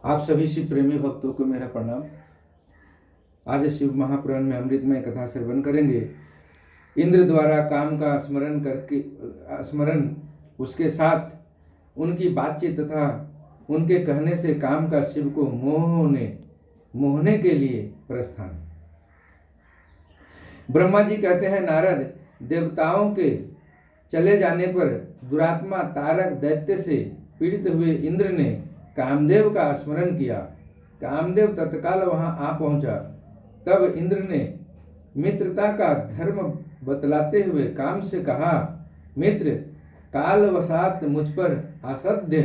आप सभी शिव प्रेमी भक्तों को मेरा प्रणाम। आज शिव महापुराण में अमृतमय कथा श्रवण करेंगे। इंद्र द्वारा काम का स्मरण उसके साथ उनकी बातचीत तथा उनके कहने से काम का शिव को मोहने के लिए प्रस्थान। ब्रह्मा जी कहते हैं, नारद, देवताओं के चले जाने पर दुरात्मा तारक दैत्य से पीड़ित हुए इंद्र ने कामदेव का स्मरण किया। कामदेव तत्काल वहां आ पहुंचा। तब इंद्र ने मित्रता का धर्म बतलाते हुए काम से कहा, मित्र, कालवशात मुझ पर असाध्य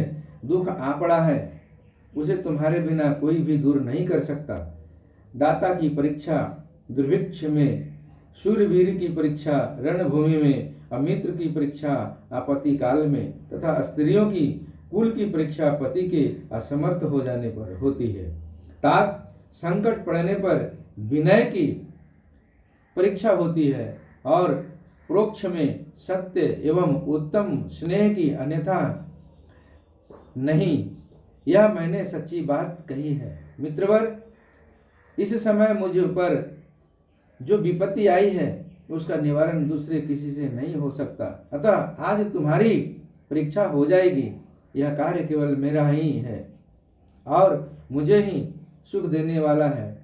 दुख आ पड़ा है, उसे तुम्हारे बिना कोई भी दूर नहीं कर सकता। दाता की परीक्षा दुर्भिक्ष में, शूरवीर की परीक्षा रणभूमि में, अमित्र की परीक्षा आपत्ति काल में तथा स्त्रियों की कुल की परीक्षा पति के असमर्थ हो जाने पर होती है। तात संकट पड़ने पर विनय की परीक्षा होती है और प्रोक्ष में सत्य एवं उत्तम स्नेह की, अन्यथा नहीं। यह मैंने सच्ची बात कही है। मित्रवर, इस समय मुझ पर जो विपत्ति आई है उसका निवारण दूसरे किसी से नहीं हो सकता, अतः आज तुम्हारी परीक्षा हो जाएगी। यह कार्य केवल मेरा ही है और मुझे ही सुख देने वाला है,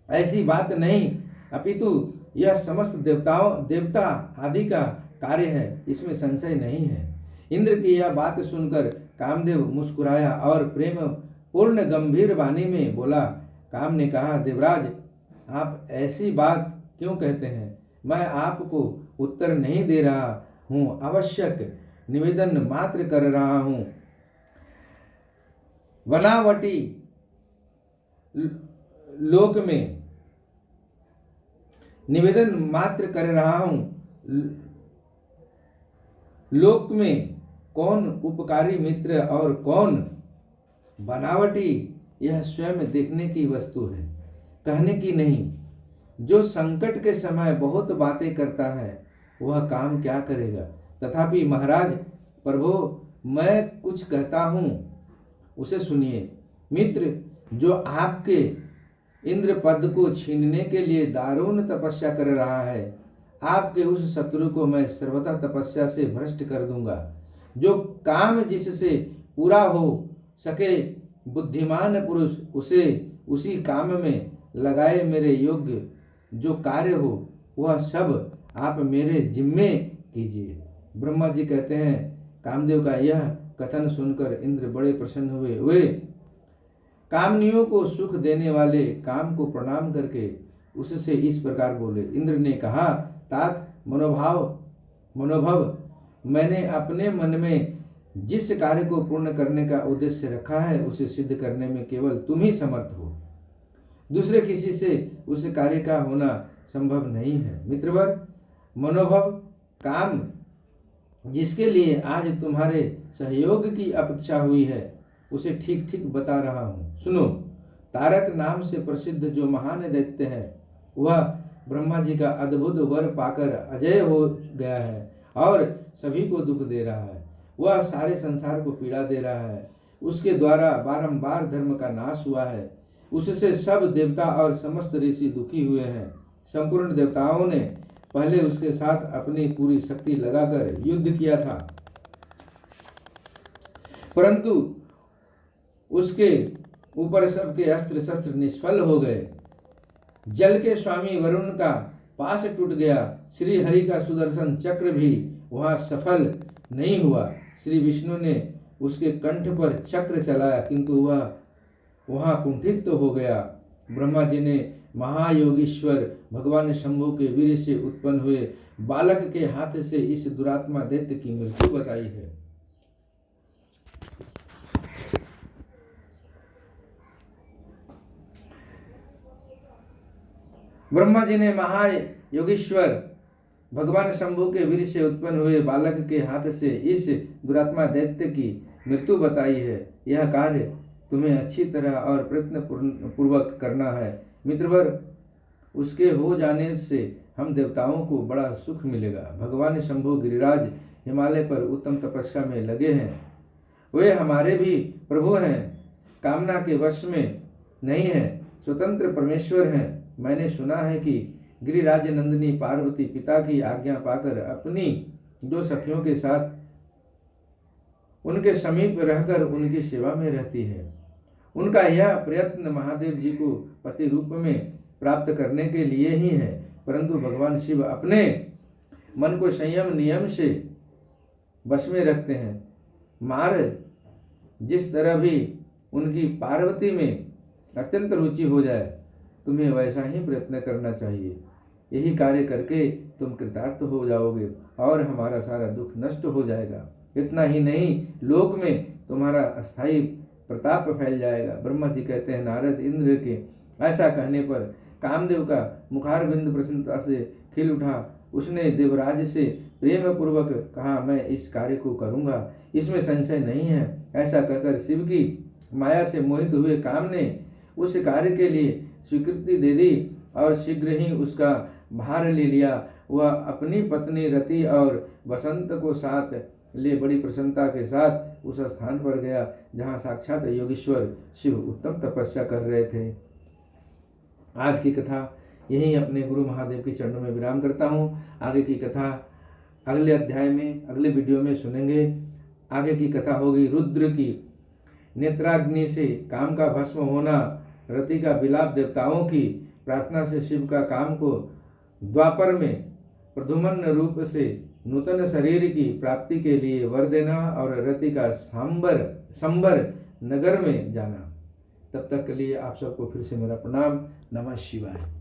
ऐसी बात नहीं, अपितु यह समस्त देवता आदि का कार्य है, इसमें संशय नहीं है। इंद्र की यह बात सुनकर कामदेव मुस्कुराया और प्रेम पूर्ण गंभीर वाणी में बोला। काम ने कहा, देवराज, आप ऐसी बात क्यों कहते हैं? मैं आपको उत्तर नहीं दे रहा हूँ, आवश्यक निवेदन मात्र कर रहा हूँ। बनावटी लोक में निवेदन मात्र कर रहा हूँ। लोक में कौन उपकारी मित्र और कौन बनावटी, यह स्वयं देखने की वस्तु है, कहने की नहीं। जो संकट के समय बहुत बातें करता है वह काम क्या करेगा? तथापि महाराज, प्रभु, मैं कुछ कहता हूँ, उसे सुनिए। मित्र, जो आपके इंद्र पद को छीनने के लिए दारुण तपस्या कर रहा है, आपके उस शत्रु को मैं सर्वथा तपस्या से भ्रष्ट कर दूंगा। जो काम जिससे पूरा हो सके बुद्धिमान पुरुष उसे उसी काम में लगाए। मेरे योग्य जो कार्य हो वह सब आप मेरे जिम्मे कीजिए। ब्रह्मा जी कहते हैं, कामदेव का यह कथन सुनकर इंद्र बड़े प्रसन्न हुए। वे कामनियों को सुख देने वाले काम को प्रणाम करके उससे इस प्रकार बोले। इंद्र ने कहा, तात, मनोभव, मैंने अपने मन में जिस कार्य को पूर्ण करने का उद्देश्य रखा है उसे सिद्ध करने में केवल तुम ही समर्थ हो। दूसरे किसी से उस कार्य का होना संभव नहीं है। मित्रवर, मनोभव काम जिसके लिए आज तुम्हारे सहयोग की अपेक्षा हुई है उसे ठीक ठीक बता रहा हूँ। सुनो, तारक नाम से प्रसिद्ध जो महान दैत्य है वह ब्रह्मा जी का अद्भुत वर पाकर अजय हो गया है और सभी को दुख दे रहा है। वह सारे संसार को पीड़ा दे रहा है। उसके द्वारा बारंबार धर्म का नाश हुआ है। उससे सब देवता और समस्त ऋषि दुखी हुए हैं। संपूर्ण देवताओं ने पहले उसके साथ अपनी पूरी शक्ति लगाकर युद्ध किया था, परंतु उसके ऊपर सबके अस्त्र शस्त्र निष्फल हो गए। जल के स्वामी वरुण का पाश टूट गया। श्री हरि का सुदर्शन चक्र भी वहां सफल नहीं हुआ। श्री विष्णु ने उसके कंठ पर चक्र चलाया किंतु वह वहां कुंठित तो हो गया। ब्रह्मा जी ने महायोगीश्वर भगवान शंभु के वीर से उत्पन्न हुए बालक के हाथ से इस दुरात्मा दैत्य की मृत्यु बताई है। ब्रह्मा जी ने महायोगीश्वर भगवान शंभु के वीर से उत्पन्न हुए बालक के हाथ से इस दुरात्मा दैत्य की मृत्यु बताई है। यह कार्य तुम्हें अच्छी तरह और प्रयत्न पूर्वक करना है। मित्रवर, उसके हो जाने से हम देवताओं को बड़ा सुख मिलेगा। भगवान शंभु गिरिराज हिमालय पर उत्तम तपस्या में लगे हैं। वे हमारे भी प्रभु हैं, कामना के वश में नहीं हैं, स्वतंत्र परमेश्वर हैं। मैंने सुना है कि गिरिराज नंदिनी पार्वती पिता की आज्ञा पाकर अपनी दो सखियों के साथ उनके समीप रहकर उनकी सेवा में रहती है। उनका यह प्रयत्न महादेव जी को पति रूप में प्राप्त करने के लिए ही है, परंतु भगवान शिव अपने मन को संयम नियम से बस में रखते हैं। मार जिस तरह भी उनकी पार्वती में अत्यंत रुचि हो जाए, तुम्हें वैसा ही प्रयत्न करना चाहिए। यही कार्य करके तुम कृतार्थ हो जाओगे और हमारा सारा दुख नष्ट हो जाएगा। इतना ही नहीं, लोक में तुम्हारा अस्थायी प्रताप फैल जाएगा। ब्रह्मा जी कहते हैं, नारद इंद्र के ऐसा कहने पर कामदेव का मुखारबिंद प्रसन्नता से खिल उठा। उसने देवराज से प्रेम पूर्वक कहा, मैं इस कार्य को करूंगा, इसमें संशय नहीं है। ऐसा कहकर शिव की माया से मोहित हुए काम ने उस कार्य के लिए स्वीकृति दे दी और शीघ्र ही उसका भार ले लिया। वह अपनी पत्नी रति और बसंत को साथ ले बड़ी प्रसन्नता के साथ उस स्थान पर गया जहाँ साक्षात योगेश्वर शिव उत्तम तपस्या कर रहे थे। आज की कथा यही अपने गुरु महादेव के चरणों में विराम करता हूँ। आगे की कथा अगले अध्याय में, अगले वीडियो में सुनेंगे। आगे की कथा होगी रुद्र की नेत्राग्नि से काम का भस्म होना, रति का विलाप, देवताओं की प्रार्थना से शिव का काम को द्वापर में प्रद्युम्न रूप से नूतन शरीर की प्राप्ति के लिए वर देना और रति का संबर नगर में जाना। तब तक के लिए आप सबको फिर से मेरा प्रणाम। नमः शिवाय।